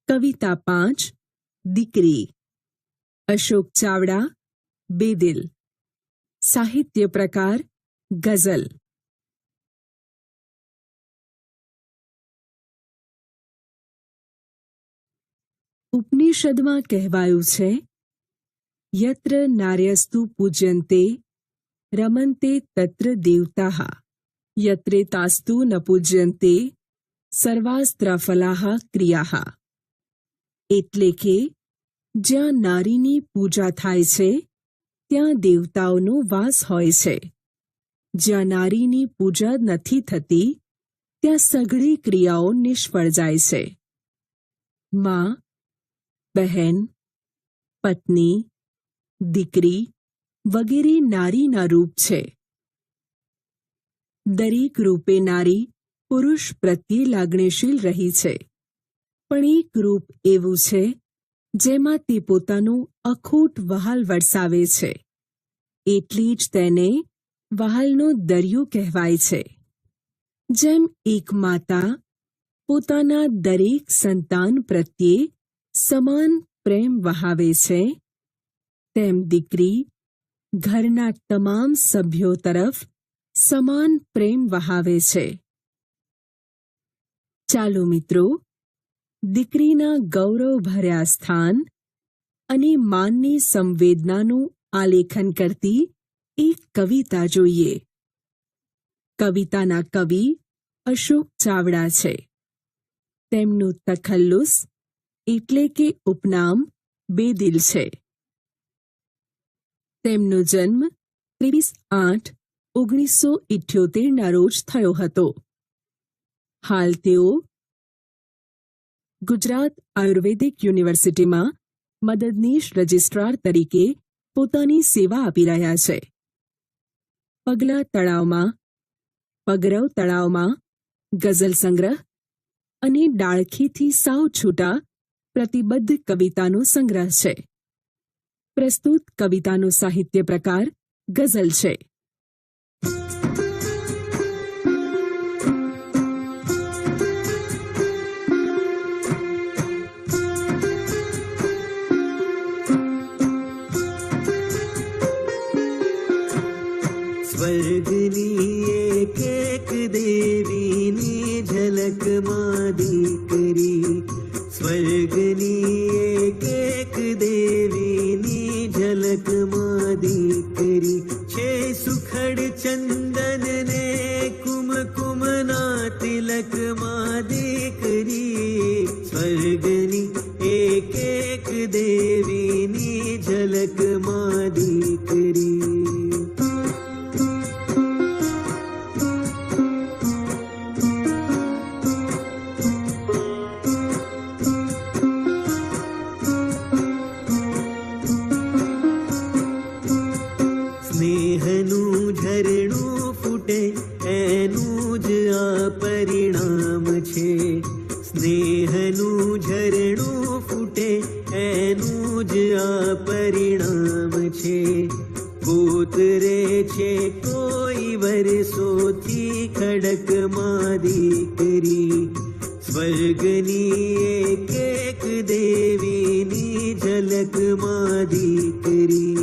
કવિતા 5 દીકરી. અશોક ચાવડા, બેદિલ. સાહિત્ય પ્રકાર ગઝલ. ઉપનિષદમાં કહેવાયું છે, યત્ર નાર્યસ્તુ પૂજ્યન્તે રમન્તે તત્ર દેવતાઃ, યત્રેતાસ્તુ ન પૂજ્યન્તે સર્વાસ્ત્રફલાઃ ક્રિયાઃ. એટલે કે જ્યાં નારીની પૂજા થાય છે ત્યાં દેવતાઓનો વાસ હોય છે. જ્યાં નારીની પૂજા નથી થતી ત્યાં સઘળી ક્રિયાઓ નિષ્ફળ જાય છે. માં, બહેન, પત્ની, દીકરી વગેરે નારીના રૂપ છે. દરેક રૂપે નારી પુરુષ પ્રત્યે લાગણીશીલ રહી છે, પણ એક રૂપ એવું છે જેમાં તે પોતાનું અખૂટ વહાલ વરસાવે છે, એટલી જ તેને વહાલનો દરિયો કહેવાય છે. જેમ એક માતા પોતાના દરેક સંતાન પ્રત્યે સમાન પ્રેમ વહાવે છે, તેમ દીકરી ઘરના તમામ સભ્યો તરફ સમાન પ્રેમ વહાવે છે. ચાલો મિત્રો, દીકરીના ગૌરવભર્યા સ્થાન અને માનની સંવેદનાનું આલેખન કરતી એક કવિતા જોઈએ. કવિતાના કવિ અશોક ચાવડા છે. તેમનું તખલ્લુસ એટલે કે ઉપનામ બેદિલ છે. તેમનો જન્મ 23/8/1978 રોજ થયો હતો. હાલ તેઓ ગુજરાત આયુર્વેદિક યુનિવર્સિટીમાં મદદનીશ રજિસ્ટ્રાર તરીકે પોતાની સેવા આપી રહ્યા છે. પગલા તળાવમાં, પગરવ તળાવમાં ગઝલ સંગ્રહ અને ડાળખીથી સાવ છૂટા પ્રતિબદ્ધ કવિતાનો સંગ્રહ છે. પ્રસ્તુત કવિતાનો સાહિત્ય પ્રકાર ગઝલ છે. સ્વર્ગની એક એક દેવીની ઝલકમાં દીકરી, સ્વર્ગની એક એક દેવીની ઝલકમાં દીકરી છે. સુખડ ચંદન ને કુમકુમના તિલકમાં દીકરી, સ્વર્ગની એક એક દેવીની ઝલકમાં દીકરી. સ્નેહનું ઝરણું ફૂટે એનું જ આ પરિણામ છે. સ્નેહનું ઝરણું ફૂટે એનું જ આ પરિણામ છે. કોતરે છે કોઈ વર્ષોથી ખડકમાં દીકરી, સ્વર્ગની એક એક દેવીની ઝલકમાં દીકરી.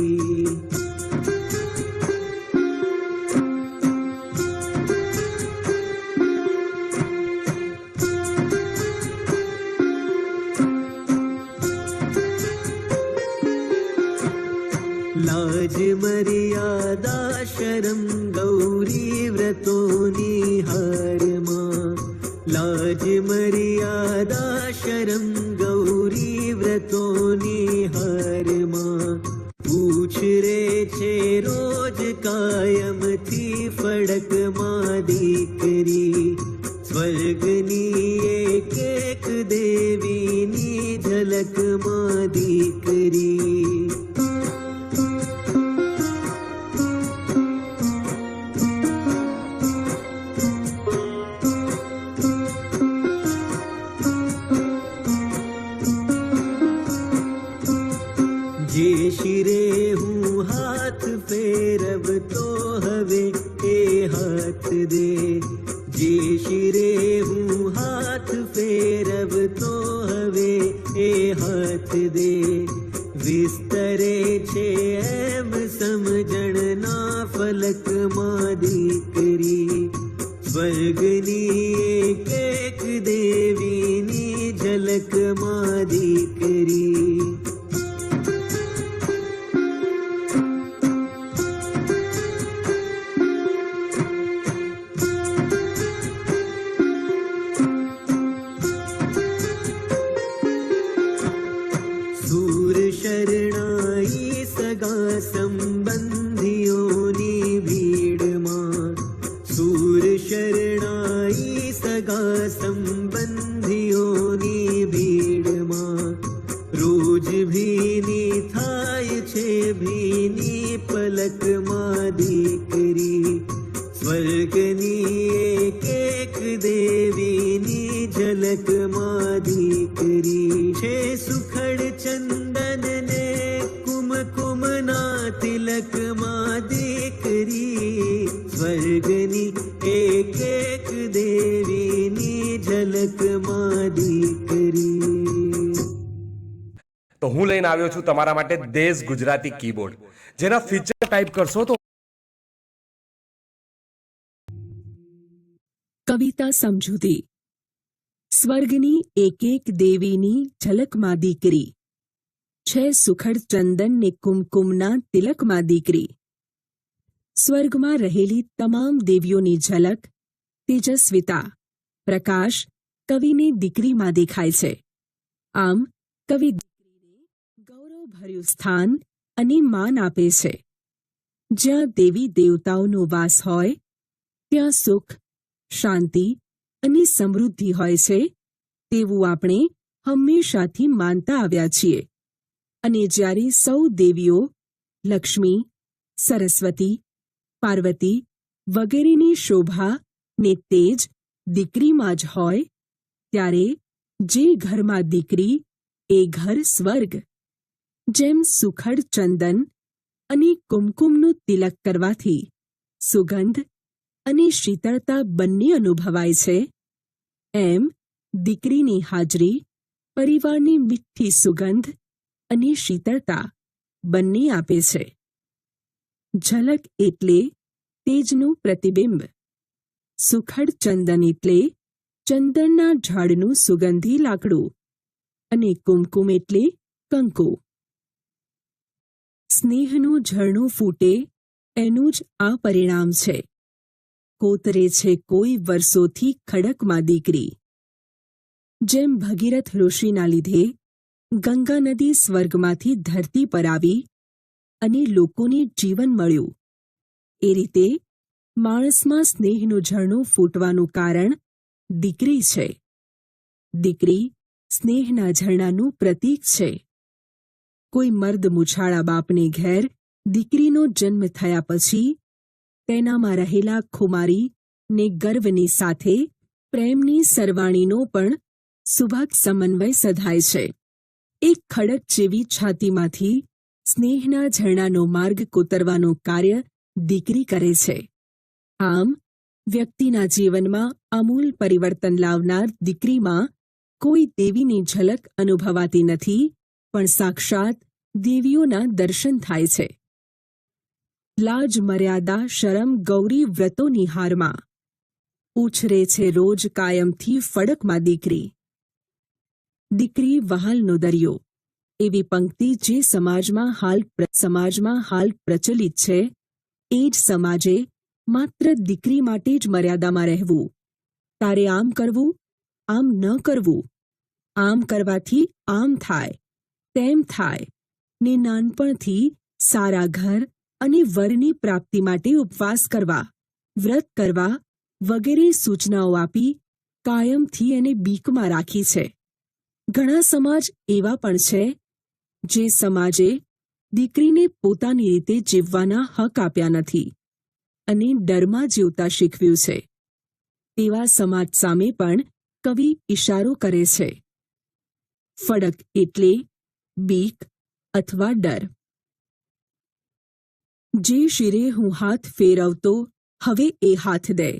લાજ મર્યાદા શરમ ગૌરી વ્રતોની હારમાં, લાજ મર્યાદા શરમ ગૌરી વ્રતોની હારમાં. પૂછ રે છે રોજ કાયમથી ફડકમાં દીકરી, સ્વર્ગની એક એક દેવીની ઝલકમાં દીકરી. જે શિરે હું હાથ ફેરવતો હવે એ હાથ દે, જે શિરે હું હાથ હાથ ફેરવતો હવે એ હાથ દે વિસ્તરે છે એમ સમજણના ફલકમાં દીકરી સ્વર્ગની એક એક દેવીની ઝલકમાં દીકરી સૂર શરણાઈ સગા સંબંધીઓની ભીડમાં સૂર શરણાઈ સગા સંબંધીઓની ભીડમાં રોજ ભીની થાય છે ભીની પલકમાં દીકરી સ્વર્ગની એક એક દેવીની ઝલકમાં દીકરી છે સુખડ ચંદન ને કુમકુમના તિલકમાં દીકરી સ્વર્ગની એક એક દેવીની ઝલકમાં દીકરી. તો હું લઈને આવ્યો છું તમારા માટે દેશ ગુજરાતી કીબોર્ડ, જેના ફીચર ટાઈપ કરશો તો કવિતા સમજૂતી. સ્વર્ગની એક એક દેવીની ઝલકમાં દીકરી છે સુખડ ચંદન ને કુમકુમના તિલકમાં દીકરી. સ્વર્ગમાં રહેલી તમામ દેવીઓની ઝલક, તેજસ્વિતા, પ્રકાશ કવિની દીકરીમાં દેખાય છે. આમ કવિ દીકરીને ગૌરવભર્યું સ્થાન અને માન આપે છે. જ્યાં દેવી દેવતાઓનો વાસ હોય ત્યાં સુખ, શાંતિ અને સમૃદ્ધિ હોય છે તેવું આપણે હંમેશાથી માનતા આવ્યા છીએ. અને જ્યારે સૌ દેવીઓ લક્ષ્મી, સરસ્વતી, પાર્વતી વગેરેની શોભા ને તેજ દીકરીમાં જ હોય ત્યારે જે ઘરમાં દીકરી એ ઘર સ્વર્ગ. જેમ સુખડ ચંદન અને કુમકુમનું તિલક કરવાથી સુગંધ અને શીતળતા બંને અનુભવાય છે, એમ દીકરીની હાજરી પરિવારની મીઠી સુગંધ અને શીતળતા બંને આપે છે. ઝલક એટલે તેજનું પ્રતિબિંબ. સુખડ ચંદન એટલે ચંદનના ઝાડનું સુગંધી લાકડું અને કુમકુમ એટલે કંકુ. સ્નેહનું ઝરણું ફૂટે એનું જ આ પરિણામ છે. કોતરે છે કોઈ વર્ષોથી ખડકમાં દીકરી. જેમ ભગીરથ ઋષિના લીધે ગંગા નદી સ્વર્ગમાંથી ધરતી પર આવી અને લોકોને જીવન મળ્યું, એ રીતે માણસમાં સ્નેહનું ઝરણું ફૂટવાનું કારણ દીકરી છે. દીકરી સ્નેહના ઝરણાનું પ્રતીક છે. કોઈ મર્દ મુછાળા બાપને ઘેર દીકરીનો જન્મ થયા પછી તેનામાં રહેલા ખુમારી ને ગર્વની સાથે પ્રેમની સરવાણીનો પણ સુભગ સમન્વય સધાય છે. એક ખડક જેવી છાતીમાંથી સ્નેહના ઝરણાનો માર્ગ કોતરવાનું કાર્ય દીકરી કરે છે. આમ વ્યક્તિના જીવનમાં આમૂલ પરિવર્તન લાવનાર દીકરીમાં કોઈ દેવીની ઝલક અનુભવાતી નથી, પણ સાક્ષાત દેવીઓના દર્શન થાય છે. લાજ મર્યાદા શરમ ગૌરી વ્રતોની હારમાં ઉછરે છે રોજ કાયમથી ફડકમાં દીકરી. દીકરી વહાલનો દરિયો એવી પંક્તિ જે સમાજમાં હાલ પ્રચલિત છે, એ જ સમાજે માત્ર દીકરી માટે જ મર્યાદામાં રહેવું, તારે આમ કરવું, આમ ન કરવું, આમ કરવાથી આમ થાય, તેમ થાય ને નાનપણથી સારા ઘર અને વરની પ્રાપ્તિ માટે ઉપવાસ કરવા, વ્રત કરવા વગેરે સૂચનાઓ આપી કાયમથી એને બીકમાં રાખી છે. ઘણા સમાજ એવા પણ છે જે સમાજે દીકરીને પોતાની રીતે જીવવાના હક આપ્યા નથી અને ડરમાં જીવતા શીખવ્યું છે. તેવા સમાજ સામે પણ કવિ ઇશારો કરે છે. ફડક એટલે બીક અથવા ડર. જે શિરે હું હાથ ફેરવતો હવે એ હાથ દે,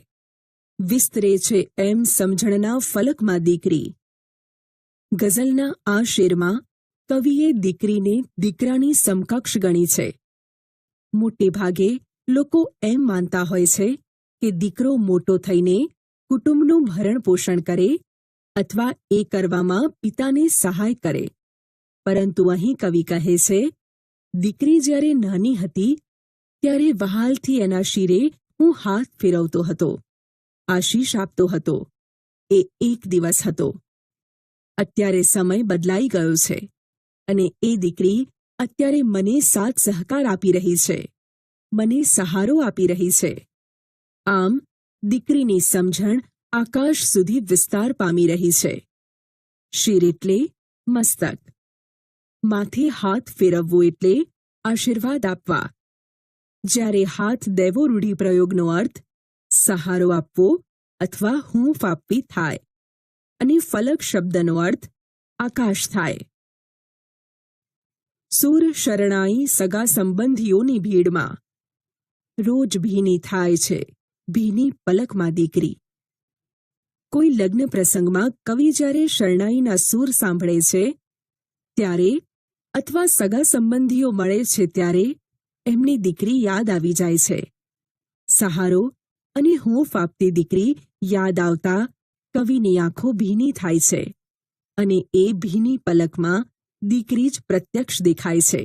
વિસ્તરે છે એમ સમજણના ફલકમાં દીકરી. ગઝલના આ શેરમાં કવિએ દીકરીને દીકરાની સમકક્ષ ગણી છે. મોટે ભાગે લોકો એમ માનતા હોય છે કે દીકરો મોટો થઈને કુટુંબનું ભરણ પોષણ કરે અથવા એ કરવામાં પિતાને સહાય કરે. પરંતુ અહીં કવિ કહે છે, દીકરી જ્યારે નાની હતી ત્યારે વહાલથી એના શિરે હું હાથ ફેરવતો હતો, આશીષ આપતો હતો. એ એક દિવસ હતો. અત્યારે સમય બદલાઈ ગયો છે અને એ દીકરી અત્યારે મને સાથ સહકાર આપી રહી છે, મને સહારો આપી રહી છે. આમ દીકરીની સમજણ આકાશ સુધી વિસ્તાર પામી રહી છે. શિર એટલે મસ્તક. માથે હાથ ફેરવવો એટલે આશીર્વાદ આપવા. જ્યારે હાથ દેવો રૂઢિપ્રયોગનો અર્થ સહારો આપવો અથવા હૂંફ આપવી થાય અને ફલક શબ્દનો અર્થ આકાશ થાય. સૂર શરણાઈ સગા સંબંધીઓની ભીડમાં રોજ ભીની થાય છે ભીની પલકમાં દીકરી. કોઈ લગ્ન પ્રસંગમાં કવિ જ્યારે શરણાઈના સૂર સાંભળે છે ત્યારે અથવા સગા સંબંધીઓ મળે છે ત્યારે એમની દીકરી યાદ આવી જાય છે. સહારો અને હૂંફ આપતી દીકરી યાદ આવતા કવિની આંખો ભીની થાય છે અને એ ભીની પલકમાં દીકરી જ પ્રત્યક્ષ દેખાય છે.